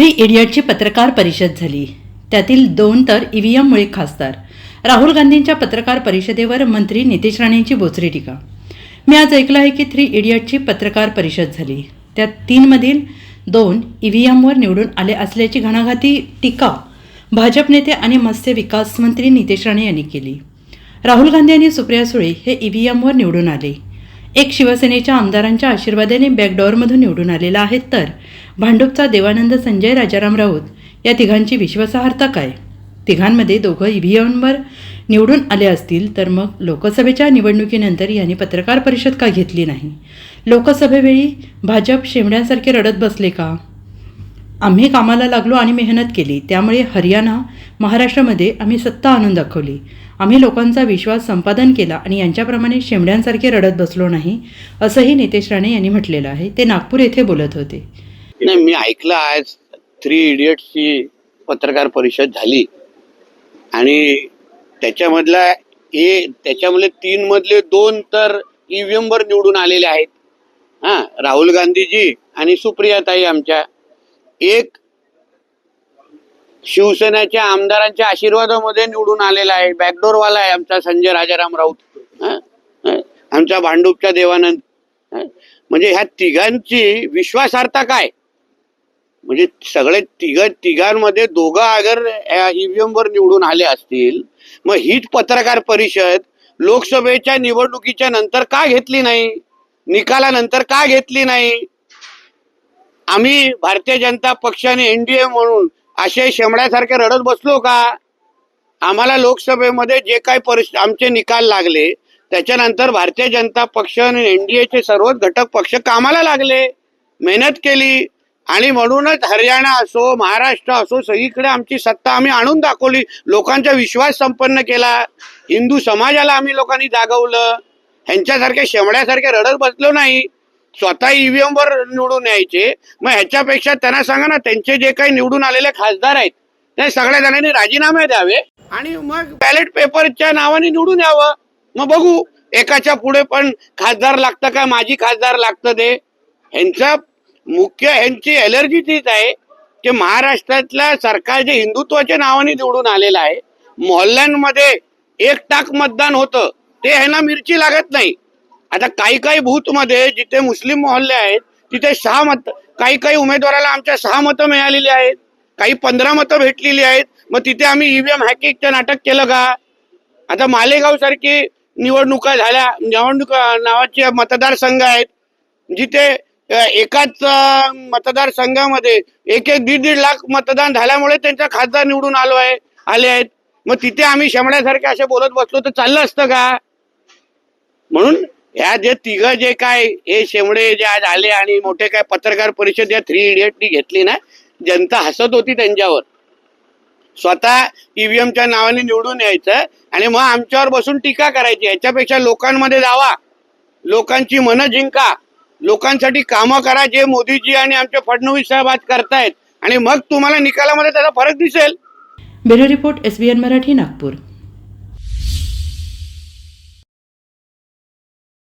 Three इडियटची पत्रकार परिषद झाली. त्यातील 2 तर ईव्हीएममुळे खासदार. राहुल गांधींच्या पत्रकार परिषदेवर मंत्री नितेश राणेंची बोचरी टीका. मी आज ऐकलं आहे की 3 इडियटची पत्रकार परिषद झाली. त्यात 3 मधील 2 ईव्हीएमवर निवडून आले असल्याची घणाघाती टीका भाजप नेते आणि मत्स्य विकास मंत्री नितेश राणे यांनी केली. राहुल गांधी आणि सुप्रिया सुळे हे ईव्हीएमवर निवडून आले. एक शिवसेनेच्या आमदारांच्या आशीर्वादाने बॅकडोअरमधून निवडून आलेला आहे, तर भांडूपचा देवानंद संजय राजाराम राऊत या तिघांची विश्वासार्हता काय? तिघांमध्ये दोघं ईव्हीएमवर निवडून आले असतील तर मग लोकसभेच्या निवडणुकीनंतर यांनी पत्रकार परिषद का घेतली नाही? लोकसभेवेळी भाजप शेमड्यांसारखे रडत बसले का? आम्ही कामाला लागलो आणि मेहनत केली, त्यामुळे हरियाणा महाराष्ट्रामध्ये आम्ही सत्ता आणून दाखवली. आम्ही लोकांचा विश्वास संपादन केला आणि यांच्याप्रमाणे शेमड्यांसारखे रडत बसलो नाही, असंही नितेश राणे यांनी म्हटलेलं आहे. ते नागपूर येथे बोलत होते. नाही, मी ऐकलं आज 3 इडियट्सची पत्रकार परिषद झाली आणि त्याच्यामधले 3 मधले 2 तर ईव्हीएम वर निवडून आलेले आहेत. राहुल गांधीजी आणि सुप्रियाताई आमच्या. एक शिवसेनेच्या आमदारांच्या आशीर्वादामध्ये निवडून आलेला आहे, बॅकडोरवाला आहे आमचा संजय राजाराम राऊत. आमच्या भांडूपच्या देवानंद. म्हणजे ह्या तिघांची विश्वासार्हता काय? म्हणजे सगळे तिघांमध्ये दोघं अगर ईव्हीएम वर निवडून आले असतील, मग हीच पत्रकार परिषद लोकसभेच्या निवडणुकीच्या नंतर का घेतली नाही? निकालानंतर का घेतली नाही? आम्ही भारतीय जनता पक्षाने एनडीए म्हणून असे शेमड्यासारखे रडत बसलो का? आम्हाला लोकसभेमध्ये जे काही आमचे निकाल लागले त्याच्यानंतर भारतीय जनता पक्ष आणि एनडीएचे सर्वच घटक पक्ष कामाला लागले, मेहनत केली आणि म्हणूनच हरियाणा असो महाराष्ट्र असो सगळीकडे आमची सत्ता आम्ही आणून दाखवली. लोकांचा विश्वास संपन्न केला. हिंदू समाजाला आम्ही लोकांनी जागवलं. ह्यांच्यासारखे शेमड्यासारखे रडत बसलो नाही. स्वतः ईव्हीएम वर निवडून यायचे. मग ह्याच्यापेक्षा त्यांना सांगा ना, त्यांचे जे काही निवडून आलेले खासदार आहेत ते सगळ्या जणांनी राजीनामे द्यावे आणि मग बॅलेट पेपरच्या नावाने निवडून यावं. मग बघू एकाच्या पुढे पण खासदार लागतं का माजी खासदार लागतं ते. ह्यांची एलर्जी तीच आहे की महाराष्ट्रातल्या सरकार जे हिंदुत्वाच्या नावाने निवडून आलेलं आहे, मोहल्ल्यांमध्ये 1% मतदान होतं, ते ह्यांना मिरची लागत नाही. आता काही बूथमध्ये जिथे मुस्लिम मोहल्ले आहेत तिथे 6 मत, काही उमेदवाराला आमच्या 6 मतं मिळालेली आहेत, काही 15 मतं भेटलेली आहेत. मग तिथे आम्ही ईव्हीएम हॅकिंगचं नाटक केलं का? आता मालेगाव सारखी निवडणुका झाल्या, नावाचे मतदारसंघ आहेत जिथे एकाच मतदारसंघामध्ये 1-1-1.5 लाख मतदान झाल्यामुळे त्यांचा खासदार निवडून आले आहेत. मग तिथे आम्ही शेमड्यासारखे असे बोलत बसलो तर चाललं असतं का? म्हणून ह्या जे तिघं जे काय हे शेमडे जे आज आले आणि मोठे काय पत्रकार परिषद या 3 इडियटनी घेतली ना, जनता हसत होती त्यांच्यावर. स्वतः ईव्हीएमच्या नावाने निवडून यायचं आणि मग आमच्यावर बसून टीका करायची. याच्यापेक्षा लोकांमध्ये जावा, लोकांची मनं जिंका, लोकांसाठी कामं करा जे मोदीजी आणि आमचे फडणवीस साहेब आज करतायत आणि मग तुम्हाला निकालामध्ये त्याचा फरक दिसेल. Bureau report, SBN Marathi, Nagpur.